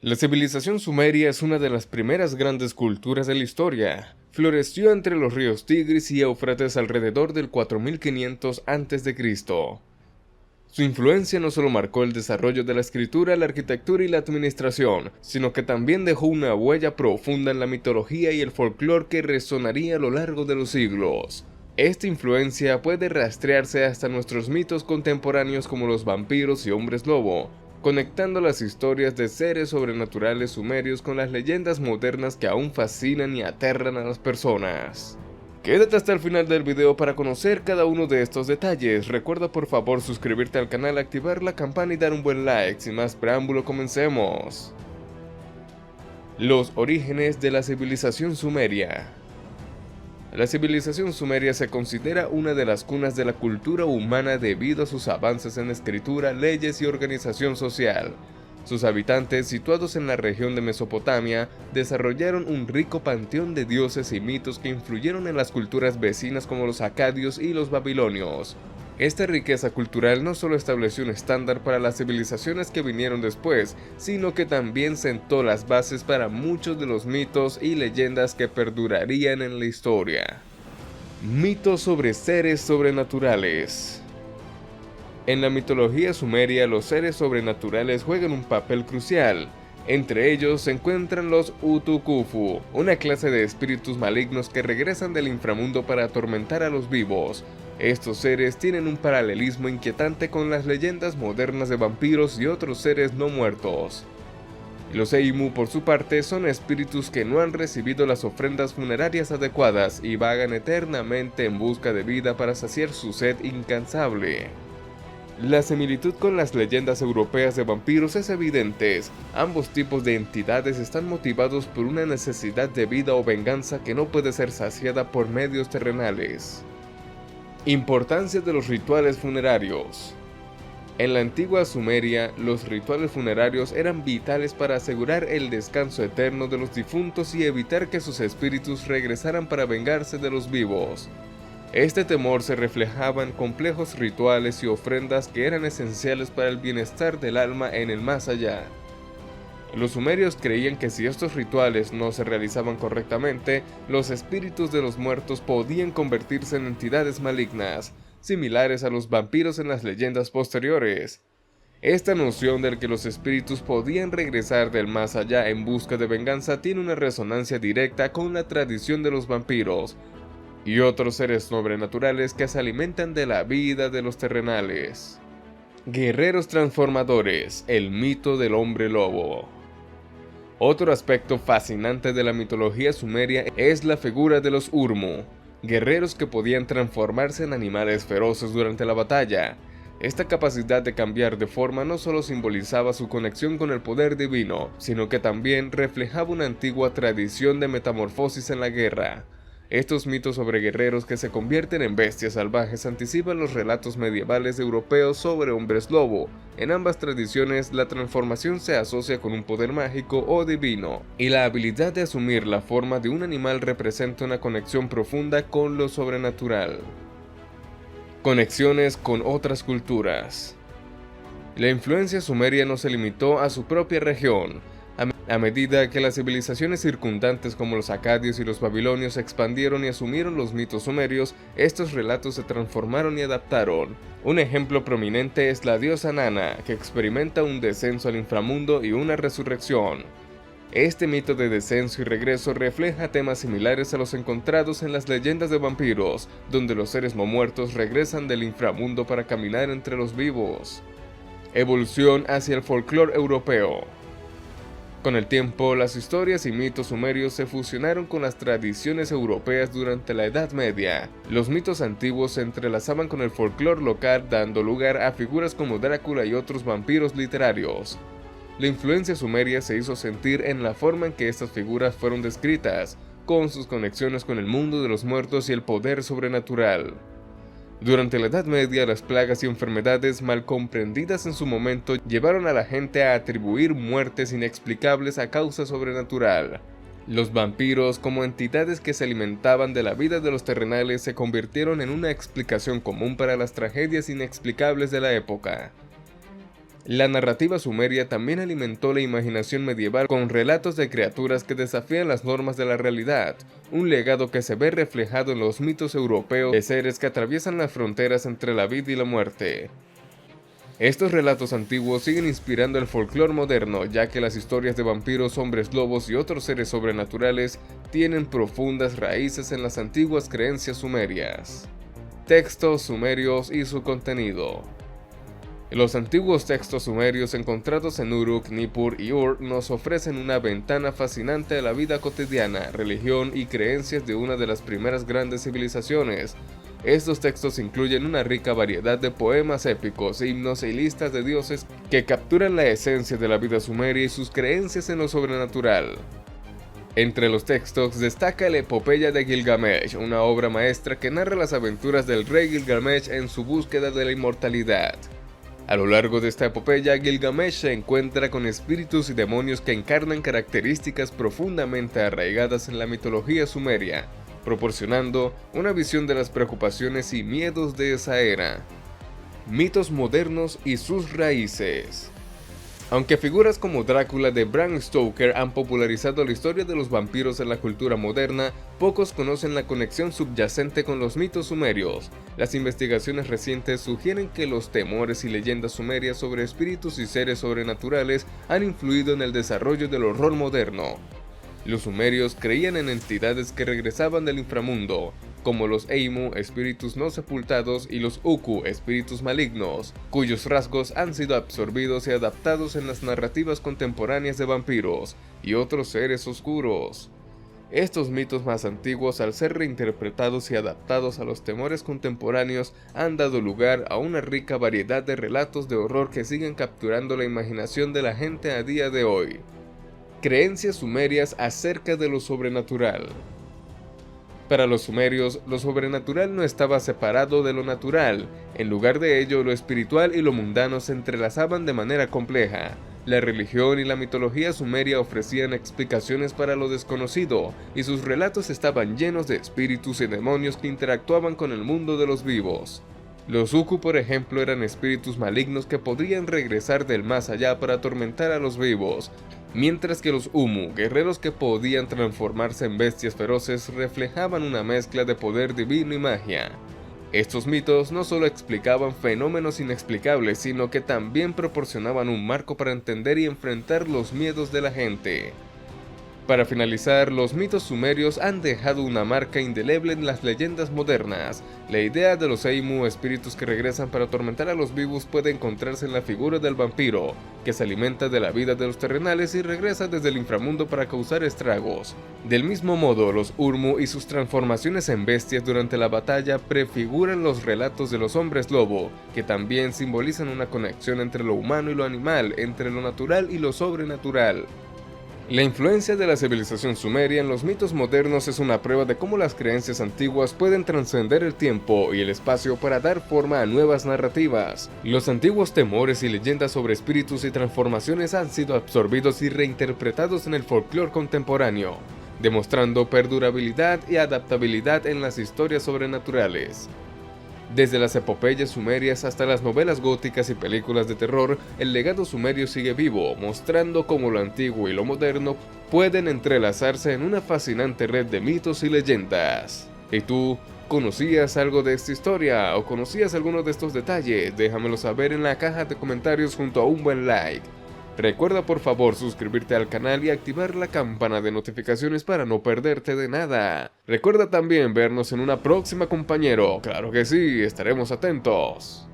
La civilización sumeria es una de las primeras grandes culturas de la historia. Floreció entre los ríos Tigris y Éufrates alrededor del 4500 a.C. Su influencia no solo marcó el desarrollo de la escritura, la arquitectura y la administración, sino que también dejó una huella profunda en la mitología y el folclore que resonaría a lo largo de los siglos. Esta influencia puede rastrearse hasta nuestros mitos contemporáneos como los vampiros y hombres lobo, conectando las historias de seres sobrenaturales sumerios con las leyendas modernas que aún fascinan y aterran a las personas. Quédate hasta el final del video para conocer cada uno de estos detalles. Recuerda por favor suscribirte al canal, activar la campana y dar un buen like. Sin más preámbulo, comencemos. Los orígenes de la civilización sumeria. La civilización sumeria se considera una de las cunas de la cultura humana debido a sus avances en escritura, leyes y organización social. Sus habitantes, situados en la región de Mesopotamia, desarrollaron un rico panteón de dioses y mitos que influyeron en las culturas vecinas como los acadios y los babilonios. Esta riqueza cultural no solo estableció un estándar para las civilizaciones que vinieron después, sino que también sentó las bases para muchos de los mitos y leyendas que perdurarían en la historia. Mitos sobre seres sobrenaturales. En la mitología sumeria, los seres sobrenaturales juegan un papel crucial. Entre ellos se encuentran los Utukkufu, una clase de espíritus malignos que regresan del inframundo para atormentar a los vivos. Estos seres tienen un paralelismo inquietante con las leyendas modernas de vampiros y otros seres no muertos. Los Eimu, por su parte, son espíritus que no han recibido las ofrendas funerarias adecuadas y vagan eternamente en busca de vida para saciar su sed incansable. La similitud con las leyendas europeas de vampiros es evidente. Ambos tipos de entidades están motivados por una necesidad de vida o venganza que no puede ser saciada por medios terrenales. Importancia de los rituales funerarios. En la antigua Sumeria, los rituales funerarios eran vitales para asegurar el descanso eterno de los difuntos y evitar que sus espíritus regresaran para vengarse de los vivos. Este temor se reflejaba en complejos rituales y ofrendas que eran esenciales para el bienestar del alma en el más allá. Los sumerios creían que si estos rituales no se realizaban correctamente, los espíritus de los muertos podían convertirse en entidades malignas, similares a los vampiros en las leyendas posteriores. Esta noción de que los espíritus podían regresar del más allá en busca de venganza tiene una resonancia directa con la tradición de los vampiros y otros seres sobrenaturales que se alimentan de la vida de los terrenales. Guerreros transformadores, el mito del hombre lobo. Otro aspecto fascinante de la mitología sumeria es la figura de los Urmu, guerreros que podían transformarse en animales feroces durante la batalla. Esta capacidad de cambiar de forma no solo simbolizaba su conexión con el poder divino, sino que también reflejaba una antigua tradición de metamorfosis en la guerra. Estos mitos sobre guerreros que se convierten en bestias salvajes anticipan los relatos medievales europeos sobre hombres lobo. En ambas tradiciones, la transformación se asocia con un poder mágico o divino, y la habilidad de asumir la forma de un animal representa una conexión profunda con lo sobrenatural. Conexiones con otras culturas. La influencia sumeria no se limitó a su propia región. A medida que las civilizaciones circundantes como los acadios y los babilonios expandieron y asumieron los mitos sumerios, estos relatos se transformaron y adaptaron. Un ejemplo prominente es la diosa Nana, que experimenta un descenso al inframundo y una resurrección. Este mito de descenso y regreso refleja temas similares a los encontrados en las leyendas de vampiros, donde los seres no muertos regresan del inframundo para caminar entre los vivos. Evolución hacia el folclore europeo. Con el tiempo, las historias y mitos sumerios se fusionaron con las tradiciones europeas durante la Edad Media. Los mitos antiguos se entrelazaban con el folclore local, dando lugar a figuras como Drácula y otros vampiros literarios. La influencia sumeria se hizo sentir en la forma en que estas figuras fueron descritas, con sus conexiones con el mundo de los muertos y el poder sobrenatural. Durante la Edad Media, las plagas y enfermedades mal comprendidas en su momento llevaron a la gente a atribuir muertes inexplicables a causa sobrenatural. Los vampiros, como entidades que se alimentaban de la vida de los terrenales, se convirtieron en una explicación común para las tragedias inexplicables de la época. La narrativa sumeria también alimentó la imaginación medieval con relatos de criaturas que desafían las normas de la realidad, un legado que se ve reflejado en los mitos europeos de seres que atraviesan las fronteras entre la vida y la muerte. Estos relatos antiguos siguen inspirando el folclore moderno, ya que las historias de vampiros, hombres lobos y otros seres sobrenaturales tienen profundas raíces en las antiguas creencias sumerias. Textos sumerios y su contenido. Los antiguos textos sumerios encontrados en Uruk, Nippur y Ur nos ofrecen una ventana fascinante a la vida cotidiana, religión y creencias de una de las primeras grandes civilizaciones. Estos textos incluyen una rica variedad de poemas épicos, himnos y listas de dioses que capturan la esencia de la vida sumeria y sus creencias en lo sobrenatural. Entre los textos destaca la epopeya de Gilgamesh, una obra maestra que narra las aventuras del rey Gilgamesh en su búsqueda de la inmortalidad. A lo largo de esta epopeya, Gilgamesh se encuentra con espíritus y demonios que encarnan características profundamente arraigadas en la mitología sumeria, proporcionando una visión de las preocupaciones y miedos de esa era. Mitos modernos y sus raíces. Aunque figuras como Drácula de Bram Stoker han popularizado la historia de los vampiros en la cultura moderna, pocos conocen la conexión subyacente con los mitos sumerios. Las investigaciones recientes sugieren que los temores y leyendas sumerias sobre espíritus y seres sobrenaturales han influido en el desarrollo del horror moderno. Los sumerios creían en entidades que regresaban del inframundo, como los Eimu, espíritus no sepultados, y los Uku, espíritus malignos, cuyos rasgos han sido absorbidos y adaptados en las narrativas contemporáneas de vampiros y otros seres oscuros. Estos mitos más antiguos, al ser reinterpretados y adaptados a los temores contemporáneos, han dado lugar a una rica variedad de relatos de horror que siguen capturando la imaginación de la gente a día de hoy. Creencias sumerias acerca de lo sobrenatural. Para los sumerios, lo sobrenatural no estaba separado de lo natural. En lugar de ello, lo espiritual y lo mundano se entrelazaban de manera compleja. La religión y la mitología sumeria ofrecían explicaciones para lo desconocido, y sus relatos estaban llenos de espíritus y demonios que interactuaban con el mundo de los vivos. Los Uku, por ejemplo, eran espíritus malignos que podrían regresar del más allá para atormentar a los vivos, mientras que los Umu, guerreros que podían transformarse en bestias feroces, reflejaban una mezcla de poder divino y magia. Estos mitos no solo explicaban fenómenos inexplicables, sino que también proporcionaban un marco para entender y enfrentar los miedos de la gente. Para finalizar, los mitos sumerios han dejado una marca indeleble en las leyendas modernas. La idea de los Eimu, espíritus que regresan para atormentar a los vivos, puede encontrarse en la figura del vampiro, que se alimenta de la vida de los terrenales y regresa desde el inframundo para causar estragos. Del mismo modo, los Urmu y sus transformaciones en bestias durante la batalla prefiguran los relatos de los hombres lobo, que también simbolizan una conexión entre lo humano y lo animal, entre lo natural y lo sobrenatural. La influencia de la civilización sumeria en los mitos modernos es una prueba de cómo las creencias antiguas pueden trascender el tiempo y el espacio para dar forma a nuevas narrativas. Los antiguos temores y leyendas sobre espíritus y transformaciones han sido absorbidos y reinterpretados en el folclore contemporáneo, demostrando perdurabilidad y adaptabilidad en las historias sobrenaturales. Desde las epopeyas sumerias hasta las novelas góticas y películas de terror, el legado sumerio sigue vivo, mostrando cómo lo antiguo y lo moderno pueden entrelazarse en una fascinante red de mitos y leyendas. ¿Y tú, conocías algo de esta historia o conocías alguno de estos detalles? Déjamelo saber en la caja de comentarios junto a un buen like. Recuerda por favor suscribirte al canal y activar la campana de notificaciones para no perderte de nada. Recuerda también vernos en una próxima, compañero. Claro que sí, estaremos atentos.